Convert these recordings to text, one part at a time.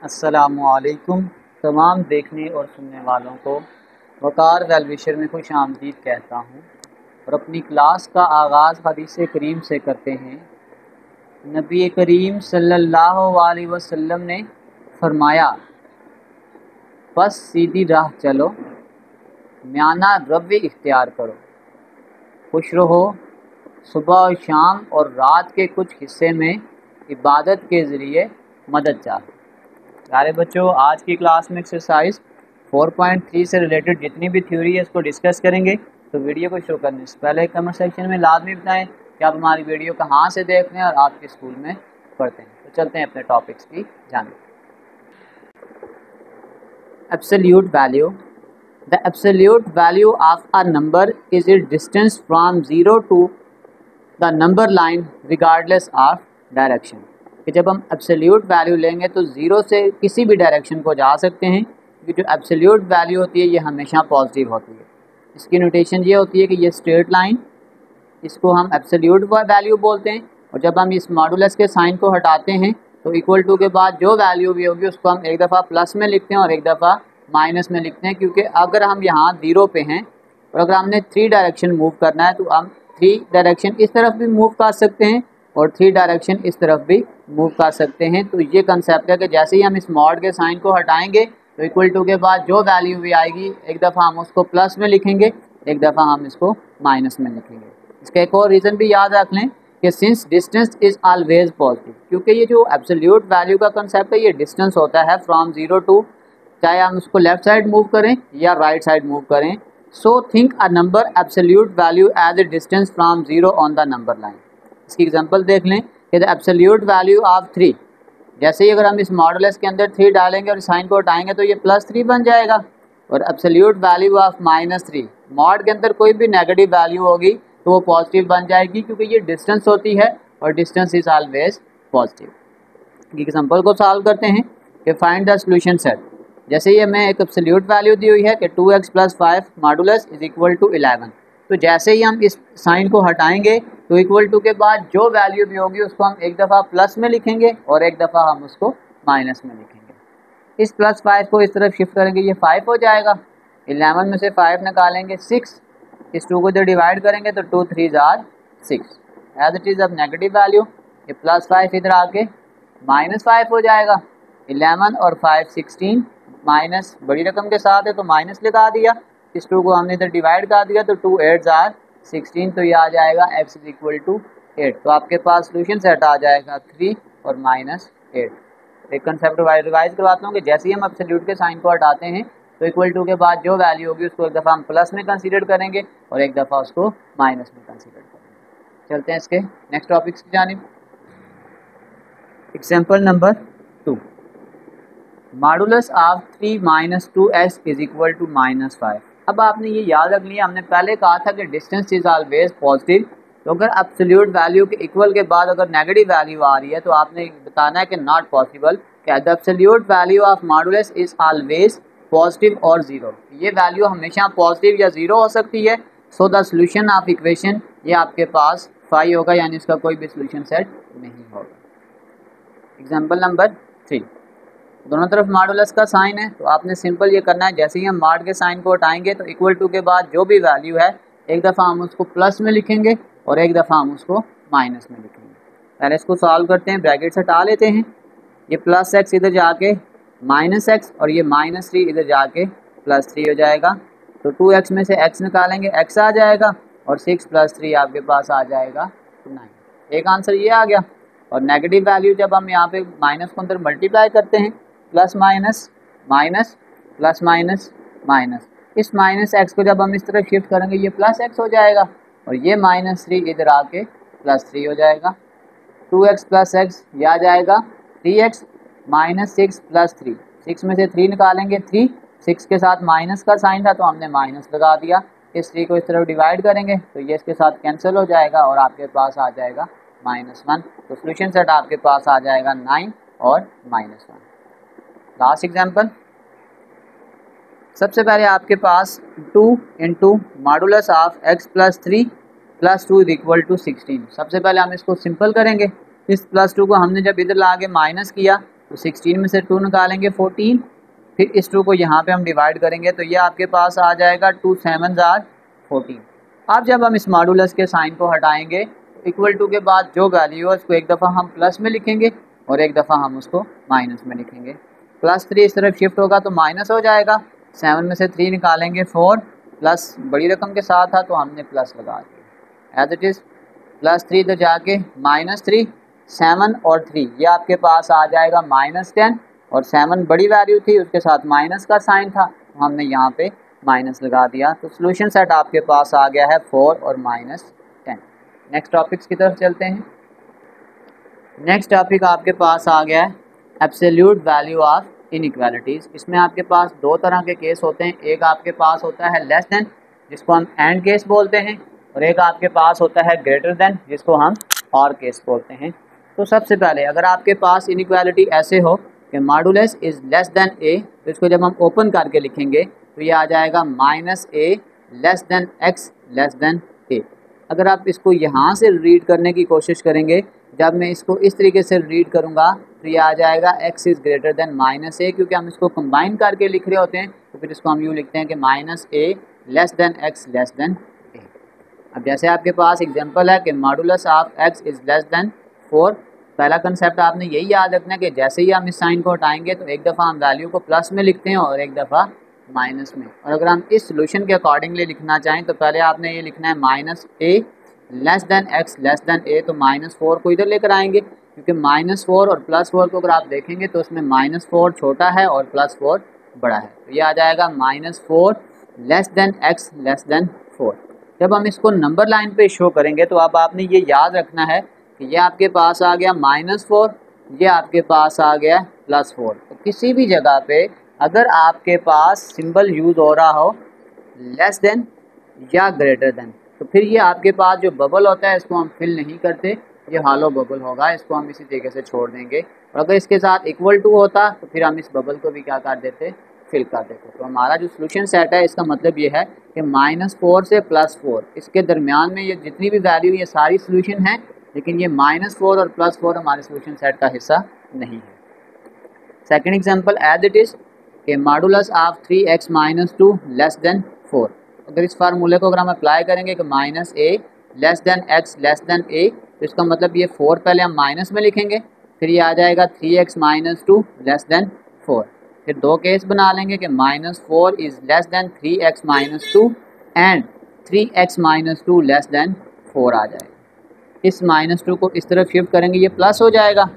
अस्सलामुअलैकुम तमाम देखने और सुनने वालों को वकार वेलविशर में खुश आमदीद कहता हूँ और अपनी क्लास का आगाज़ हदीस करीम से करते हैं। नबी करीम सल्लल्लाहु अलैहि वसल्लम ने फरमाया, बस सीधी राह चलो, म्याना रवै इख्तियार करो, खुश रहो, सुबह और शाम और रात के कुछ हिस्से में इबादत के ज़रिए मदद चाहो। प्यारे बच्चों, आज की क्लास में एक्सरसाइज 4.3 से रिलेटेड जितनी भी थ्योरी है इसको डिस्कस करेंगे। तो वीडियो को शुरू करने से पहले कमेंट सेक्शन में लाजमी बताएं कि आप हमारी वीडियो कहाँ से देख रहे हैं और आपके स्कूल में पढ़ते हैं। तो चलते हैं अपने टॉपिक्स की जानिब। Absolute value. The absolute value of a number is it distance from zero to the number line regardless of direction. कि जब हम एब्सोल्यूट वैल्यू लेंगे तो ज़ीरो से किसी भी डायरेक्शन को जा सकते हैं, क्योंकि जो एब्सोल्यूट वैल्यू होती है ये हमेशा पॉजिटिव होती है। इसकी नोटेशन ये होती है कि ये स्ट्रेट लाइन, इसको हम एब्सोल्यूट वैल्यू बोलते हैं। और जब हम इस मॉडुलस के साइन को हटाते हैं तो इक्वल टू के बाद जो वैल्यू भी होगी उसको हम एक दफ़ा प्लस में लिखते हैं और एक दफ़ा माइनस में लिखते हैं, क्योंकि अगर हम यहाँ ज़ीरो पे हैं और अगर हमने 3 डायरेक्शन मूव करना है तो हम 3 डायरेक्शन इस तरफ भी मूव कर सकते हैं और 3 डायरेक्शन इस तरफ भी मूव कर सकते हैं। तो ये कंसेप्ट है कि जैसे ही हम इस मॉड के साइन को हटाएंगे तो इक्वल टू के बाद जो वैल्यू भी आएगी एक दफ़ा हम उसको प्लस में लिखेंगे, एक दफ़ा हम इसको माइनस में लिखेंगे। इसका एक और रीज़न भी याद रख लें कि since distance is always positive, क्योंकि ये जो एब्सोल्यूट वैल्यू का कंसेप्ट है ये डिस्टेंस होता है फ्रॉम ज़ीरो टू, चाहे हम उसको लेफ़्ट साइड मूव करें या राइट साइड मूव करें। So think a number absolute value as a distance from zero on the number line. इसकी एग्जांपल देख लें कि द एब्सोल्यूट वैल्यू ऑफ 3, जैसे ही अगर हम इस मॉडुलस के अंदर 3 डालेंगे और साइन को हटाएंगे तो ये +3 बन जाएगा। और एब्सोल्यूट वैल्यू ऑफ -3, मॉड के अंदर कोई भी नेगेटिव वैल्यू होगी तो वो पॉजिटिव बन जाएगी, क्योंकि ये डिस्टेंस होती है और distance is always positive. Example को सॉल्व करते हैं कि फाइंड द सॉल्यूशन सेट। जैसे ये हमें एक एब्सोल्यूट वैल्यू दी हुई है कि 2x + 5 modulus is equal to 11। तो जैसे ही हम इस साइन को हटाएंगे तो इक्वल टू के बाद जो वैल्यू भी होगी उसको हम एक दफ़ा प्लस में लिखेंगे और एक दफ़ा हम उसको माइनस में लिखेंगे। इस +5 को इस तरफ शिफ्ट करेंगे, ये 5 हो जाएगा। 11 में से 5 निकालेंगे 6, इस 2 को जब डिवाइड करेंगे तो 2 3 = 6। एज इट इज़ अब नेगेटिव वैल्यू, ये +5 इधर आके -5 हो जाएगा। 11 और 5 16, माइनस बड़ी रकम के साथ है तो माइनस लगा दिया, इस 2 को हमने इधर डिवाइड कर दिया तो 2 8 = 16, तो ये आ जाएगा x = 8। तो आपके पास सोल्यूशन सेट आ जाएगा 3 और -8। एक कंसेप्ट रिवाइज करवाता हूँ कि जैसे ही हम एब्सोल्यूट के साइन को हटाते हैं तो इक्वल टू के बाद जो वैल्यू होगी उसको एक दफ़ा हम प्लस में कंसीडर करेंगे और एक दफ़ा उसको माइनस में कंसीडर करेंगे। चलते हैं इसके नेक्स्ट टॉपिक्स की जानिब। Example number 2, modulus of 3 - 2x is equal to -5। अब आपने ये याद रख लिया, हमने पहले कहा था कि डिस्टेंस इज ऑलवेज पॉजिटिव। तो अगर एब्सोल्यूट वैल्यू के इक्वल के बाद अगर नेगेटिव वैल्यू आ रही है तो आपने बताना है कि नॉट पॉसिबल, कि the absolute value of modulus is always positive और ज़ीरो। ये वैल्यू हमेशा पॉजिटिव या ज़ीरो हो सकती है। So the solution of equation ये आपके पास 5 होगा, यानी इसका कोई भी सोल्यूशन सेट नहीं होगा। एग्जाम्पल नंबर 3, दोनों तरफ मॉडुलस का साइन है तो आपने सिंपल ये करना है, जैसे ही हम मॉड के साइन को हटाएंगे तो इक्वल टू के बाद जो भी वैल्यू है एक दफ़ा हम उसको प्लस में लिखेंगे और एक दफ़ा हम उसको माइनस में लिखेंगे। पहले इसको सॉल्व करते हैं, ब्रैकेट हटा लेते हैं। ये +x इधर जाके -x और ये -3 इधर जाके +3 हो जाएगा। तो 2x में से x निकालेंगे, x आ जाएगा और 6 + 3 आपके पास आ जाएगा 9। एक आंसर ये आ गया। और नेगेटिव वैल्यू जब हम यहाँ पे माइनस को अंदर मल्टीप्लाई करते हैं, plus minus minus plus minus minus, इस -x को जब हम इस तरफ शिफ्ट करेंगे ये +x हो जाएगा और ये -3 इधर आके +3 हो जाएगा। 2x + x ये आ जाएगा 3x -6 + 3, 6 में से 3 निकालेंगे 3, 6 के साथ माइनस का साइन था तो हमने माइनस लगा दिया। इस 3 को इस तरफ डिवाइड करेंगे तो ये इसके साथ कैंसिल हो जाएगा और आपके पास आ जाएगा -1। तो सोल्यूशन सेट आपके पास आ जाएगा 9 और -1। लास्ट एग्जाम्पल, सबसे पहले आपके पास 2 × मॉडुलस ऑफ x + 3 + 2 = 16। सबसे पहले हम इसको सिंपल करेंगे। इस +2 को हमने जब इधर ला के माइनस किया तो 16 में से 2 निकालेंगे 14, फिर इस 2 को यहाँ पे हम डिवाइड करेंगे तो ये आपके पास आ जाएगा 2 7 जार 14। अब जब हम इस मॉडुलस के साइन को हटाएंगे इक्वल टू के बाद जो वैल्यू है उसको एक दफ़ा हम प्लस में लिखेंगे और एक दफ़ा हम उसको माइनस में लिखेंगे। +3 इस तरफ शिफ्ट होगा तो माइनस हो जाएगा, 7 में से 3 निकालेंगे 4, प्लस बड़ी रकम के साथ था तो हमने प्लस लगा दिया एज इट इज़। +3 इधर जाके -3, 7 और 3 ये आपके पास आ जाएगा -10 और 7 बड़ी वैल्यू थी उसके साथ माइनस का साइन था तो हमने यहाँ पे माइनस लगा दिया। तो सोल्यूशन सेट आपके पास आ गया है 4 और -10। नेक्स्ट टॉपिक्स की तरफ चलते हैं। नेक्स्ट टॉपिक आपके पास आ गया है एब्सोल्यूट वैल्यू ऑफ इनइक्वालिटीज़। इसमें आपके पास दो तरह के केस होते हैं, एक आपके पास होता है लेस देन जिसको हम एंड केस बोलते हैं और एक आपके पास होता है ग्रेटर देन जिसको हम और केस बोलते हैं। तो सबसे पहले अगर आपके पास इनइक्वालिटी ऐसे हो कि मॉडुलस इज़ लेस देन ए तो इसको जब हम ओपन करके लिखेंगे तो ये आ जाएगा -a less then x less then a। अगर आप इसको यहाँ से रीड करने की कोशिश करेंगे, जब मैं इसको इस तरीके से रीड करूँगा तो ये आ जाएगा x is greater than -a, क्योंकि हम इसको कंबाइन करके लिख रहे होते हैं तो फिर इसको हम यूँ लिखते हैं कि -a less then x less then a। अब जैसे आपके पास एग्जांपल है कि modulus of x is less than 4, पहला कंसेप्ट आपने यही याद रखना है कि जैसे ही हम इस साइन को हटाएंगे तो एक दफ़ा हम वैल्यू को प्लस में लिखते हैं और एक दफ़ा माइनस में। और अगर हम इस सोल्यूशन के अकॉर्डिंगली लिखना चाहें तो पहले आपने ये लिखना है -a less then x less then a, तो -4 को इधर लेकर आएंगे क्योंकि -4 और +4 को अगर आप देखेंगे तो उसमें -4 छोटा है और +4 बड़ा है, तो ये आ जाएगा -4 less than x less than 4। जब हम इसको नंबर लाइन पे शो करेंगे तो अब आपने ये याद रखना है कि ये आपके पास आ गया -4, ये आपके पास आ गया +4। तो किसी भी जगह पे अगर आपके पास सिंबल यूज़ हो रहा हो लेस देन या ग्रेटर देन तो फिर ये आपके पास जो बबल होता है इसको हम फिल नहीं करते, ये हॉलो बबल होगा, इसको हम इसी तरीके से छोड़ देंगे। और अगर इसके साथ इक्वल टू होता तो फिर हम इस बबल को भी क्या कर देते, फिल कर देते। तो हमारा जो सोल्यूशन सेट है इसका मतलब ये है कि -4 से +4 इसके दरमियान में ये जितनी भी वैल्यू ये सारी सोल्यूशन है, लेकिन ये -4 और +4 हमारे सोल्यूशन सेट का हिस्सा नहीं है। Second example as it is कि modulus of 3x - 2 less than 4। अगर इस फार्मूले को अगर हम अप्लाई करेंगे कि -a less then x less then a तो इसका मतलब ये 4 पहले हम माइनस में लिखेंगे, फिर ये आ जाएगा 3x - 2 लेस देन 4। फिर दो केस बना लेंगे कि -4 is less then 3x - 2 and 3x - 2 less than 4 आ जाएगा। इस -2 को इस तरफ शिफ्ट करेंगे ये प्लस हो जाएगा,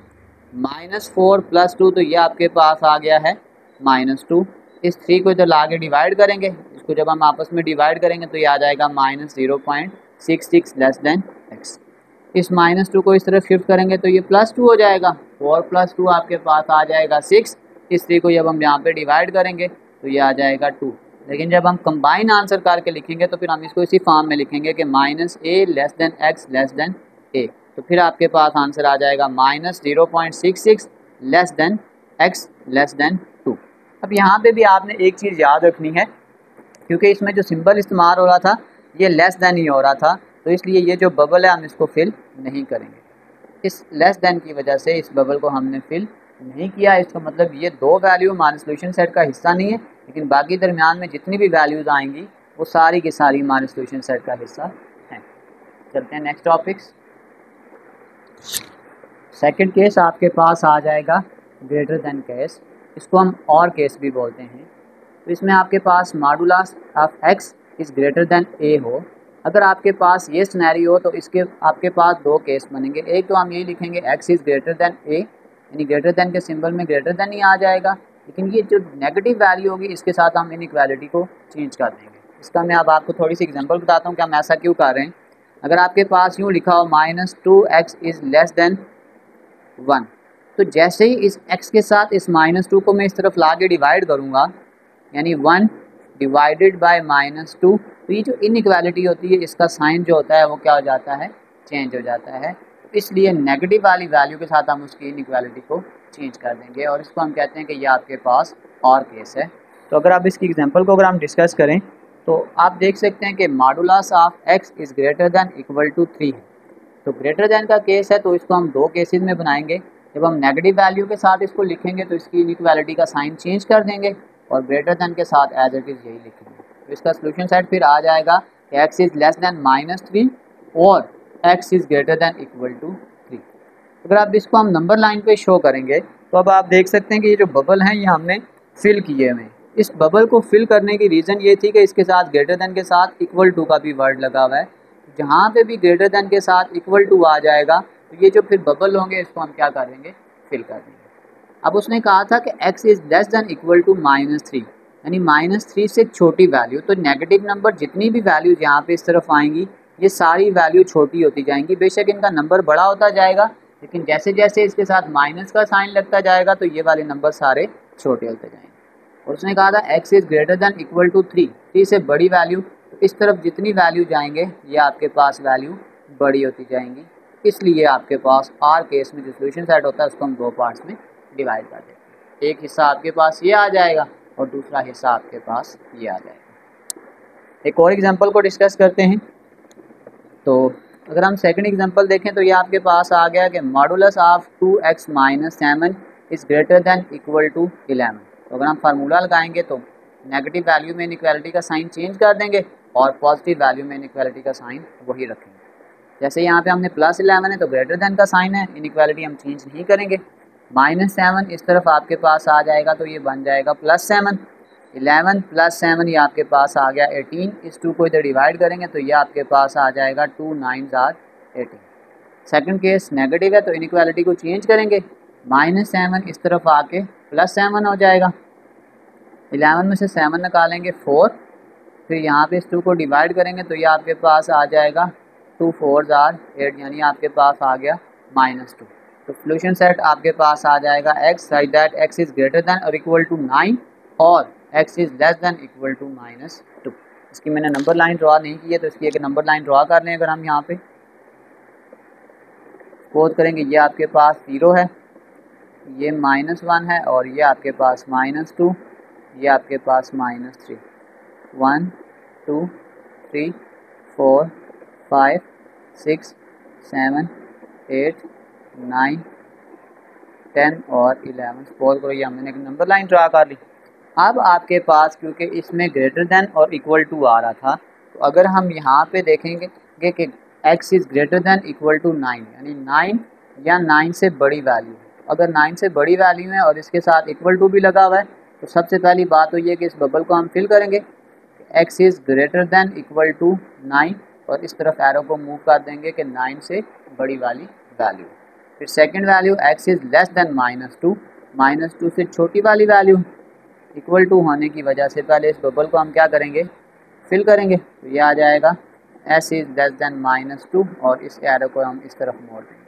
-4 + 2 तो ये आपके पास आ गया है -2। इस 3 को इधर ला के डिवाइड करेंगे, इसको जब हम आपस में डिवाइड करेंगे तो ये आ जाएगा -0.66 लेस देन x। इस -2 को इस तरफ शिफ्ट करेंगे तो ये +2 हो जाएगा, 4 + 2 आपके पास आ जाएगा 6। इस 3 को जब हम यहाँ पे डिवाइड करेंगे तो ये आ जाएगा 2। लेकिन जब हम कंबाइन आंसर करके लिखेंगे तो फिर हम इसको इसी फॉर्म में लिखेंगे कि -a less then x less then a, तो फिर आपके पास आंसर आ जाएगा -0.66 less than x less then 2। अब यहाँ पे भी आपने एक चीज़ याद रखनी है, क्योंकि इसमें जो सिंबल इस्तेमाल हो रहा था ये लेस देन ही हो रहा था, तो इसलिए ये जो बबल है हम इसको फिल नहीं करेंगे। इस लेस देन की वजह से इस बबल को हमने फिल नहीं किया। इसका मतलब ये दो वैल्यू हमारे सोल्यूशन सेट का हिस्सा नहीं है, लेकिन बाकी दरमियान में जितनी भी वैल्यूज़ आएंगी वो सारी की सारी हमारे सोल्यूशन सेट का हिस्सा हैं। चलते हैं नेक्स्ट टॉपिक्स। सेकंड केस आपके पास आ जाएगा ग्रेटर देन केस, इसको हम और केस भी बोलते हैं। तो इसमें आपके पास modulus of x is greater than a हो। अगर आपके पास ये सिनेरियो हो तो इसके आपके पास दो केस बनेंगे। एक तो हम यही लिखेंगे x is greater than a, यानी ग्रेटर देन के सिंबल में ग्रेटर देन ही आ जाएगा, लेकिन ये जो नेगेटिव वैल्यू होगी इसके साथ हम इनइक्वालिटी को चेंज कर देंगे। इसका मैं अब आपको थोड़ी सी एग्जांपल बताता हूँ कि हम ऐसा क्यों कर रहे हैं। अगर आपके पास यूँ लिखा हो -2x इज़ लेस देन 1, तो जैसे ही इस x के साथ इस -2 को मैं इस तरफ ला के डिवाइड करूँगा, यानी 1 डिवाइडेड बाय -2, तो ये जो इनइक्वालिटी होती है इसका साइन जो होता है वो क्या हो जाता है, चेंज हो जाता है। इसलिए नेगेटिव वाली वैल्यू के साथ हम उसकी इनइक्वालिटी को चेंज कर देंगे और इसको हम कहते हैं कि ये आपके पास और केस है। तो अगर आप इसकी एग्जांपल को अगर हम डिस्कस करें तो आप देख सकते हैं कि modulus of x is greater than equal to 3 है। तो ग्रेटर देन का केस है तो इसको हम दो केसेस में बनाएंगे। जब हम नेगेटिव वैल्यू के साथ इसको लिखेंगे तो इसकी इनइक्वालिटी का साइन चेंज कर देंगे और ग्रेटर देन के साथ एज इट इज़ यही लिखेंगे। तो इसका सोल्यूशन सेट फिर आ जाएगा कि x इज़ लेस देन -3 और x is greater than equal to 3। अगर आप इसको हम नंबर लाइन पे शो करेंगे तो अब आप देख सकते हैं कि ये जो बबल हैं ये हमने फिल किए हुए हैं। इस बबल को फिल करने की रीज़न ये थी कि इसके साथ ग्रेटर देन के साथ इक्वल टू का भी वर्ड लगा हुआ है। जहाँ पे भी ग्रेटर देन के साथ इक्वल टू आ जाएगा तो ये जो फिर बबल होंगे इसको हम क्या करेंगे, फिल कर देंगे। अब उसने कहा था कि x is less than equal to -3, यानी -3 से छोटी वैल्यू। तो नेगेटिव नंबर जितनी भी वैल्यू यहाँ पे इस तरफ आएंगी ये सारी वैल्यू छोटी होती जाएंगी। बेशक इनका नंबर बड़ा होता जाएगा लेकिन जैसे जैसे इसके साथ माइनस का साइन लगता जाएगा तो ये वाले नंबर सारे छोटे होते जाएंगे। और उसने कहा था x is greater than equal to 3 से बड़ी वैल्यू। तो इस तरफ जितनी वैल्यू जाएंगे ये आपके पास वैल्यू बड़ी होती जाएंगी। इसलिए आपके पास आर केस में जो सोल्यूशन सेट होता है उसको हम दो पार्ट्स में डिवाइड कर देते हैं। एक हिस्सा आपके पास ये आ जाएगा और दूसरा हिस्सा आपके पास ये आ जाएगा। एक और एग्जांपल को डिस्कस करते हैं। तो अगर हम सेकंड एग्जांपल देखें तो ये आपके पास आ गया कि modulus of 2x - 7 is greater than equal to 11। तो अगर हम फार्मूला लगाएंगे तो नेगेटिव वैल्यू में इनइक्वालिटी का साइन चेंज कर देंगे और पॉजिटिव वैल्यू में इनइक्वालिटी का साइन वही रखेंगे। जैसे यहाँ पे हमने +11 है तो ग्रेटर देन का साइन है, इनइक्वालिटी हम चेंज नहीं करेंगे। -7 इस तरफ आपके पास आ जाएगा तो ये बन जाएगा +7। 11 + 7 ये आपके पास आ गया 18। इस 2 को इधर डिवाइड करेंगे तो ये आपके पास आ जाएगा 2 9s are 18। Second case negative है तो इनइक्वालिटी को चेंज करेंगे। -7 इस तरफ आके +7 हो जाएगा। 11 में से 7 निकालेंगे 4, फिर यहाँ पे इस 2 को डिवाइड करेंगे तो ये आपके पास आ जाएगा 2 4s are 8, यानी आपके पास आ गया -2। तो सोल्यूशन सेट आपके पास आ जाएगा x such that x is greater than और इक्वल टू 9 और x is less than equal to -2। इसकी मैंने नंबर लाइन ड्रा नहीं की है तो इसकी एक नंबर लाइन ड्रा कर लें। अगर हम यहाँ पे सपोज करेंगे ये आपके पास 0 है, ये -1 है और ये आपके पास -2, ये आपके पास -3। 1 2 3 4 5 6 7 8 9 10 और 11। सपोज करो ये हमने एक नंबर लाइन ड्रा कर ली। अब आपके पास क्योंकि इसमें ग्रेटर देन और इक्वल टू आ रहा था तो अगर हम यहाँ पे देखेंगे कि x is greater than equal to 9, यानी 9 या 9 से बड़ी वैल्यू, अगर 9 से बड़ी वैल्यू है और इसके साथ इक्वल टू भी लगा हुआ है तो सबसे पहली बात तो ये कि इस बबल को हम फिल करेंगे। x is greater than equal to 9 और इस तरफ एरो को मूव कर देंगे कि 9 से बड़ी वाली वैल्यू। फिर second value x is less then -2 से छोटी वाली वैल्यू। इक्वल टू होने की वजह से पहले इस बबल को हम क्या करेंगे, फिल करेंगे। तो ये आ जाएगा s इज़ लेस देन -2 और इस एरो को हम इस तरफ मोड़ देंगे।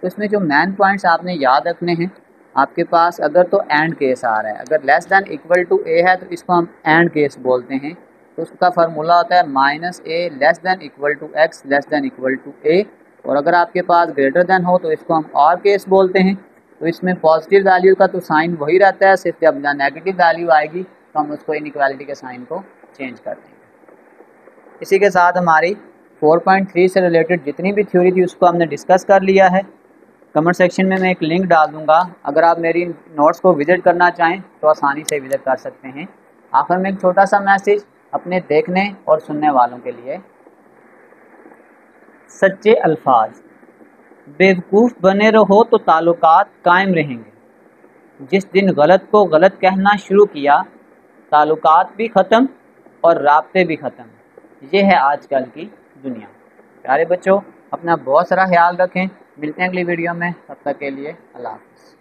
तो इसमें जो मेन पॉइंट्स आपने याद रखने हैं, आपके पास अगर तो एंड केस आ रहा है, अगर less than equal to a है तो इसको हम एंड केस बोलते हैं। तो उसका फार्मूला होता है -a less than equal to x less than equal to a। और अगर आपके पास ग्रेटर देन हो तो इसको हम और केस बोलते हैं। तो इसमें पॉजिटिव वैल्यू का तो साइन वही रहता है, सिर्फ जब नेगेटिव वैल्यू आएगी तो हम उसको इनइक्वालिटी के साइन को चेंज कर देंगे। इसी के साथ हमारी 4.3 से रिलेटेड जितनी भी थ्योरी थी उसको हमने डिस्कस कर लिया है। कमेंट सेक्शन में मैं एक लिंक डाल दूंगा, अगर आप मेरी नोट्स को विज़िट करना चाहें तो आसानी से विज़िट कर सकते हैं। आखिर में एक छोटा सा मैसेज अपने देखने और सुनने वालों के लिए, सच्चे अल्फाज, बेवकूफ़ बने रहो तो ताल्लुकात कायम रहेंगे। जिस दिन गलत को गलत कहना शुरू किया ताल्लुकात भी ख़त्म और राब्ते भी ख़त्म। ये है आजकल की दुनिया। प्यारे बच्चों, अपना बहुत सारा ख्याल रखें। मिलते हैं अगली वीडियो में, तब तक के लिए अल्लाह हाफ़िज़।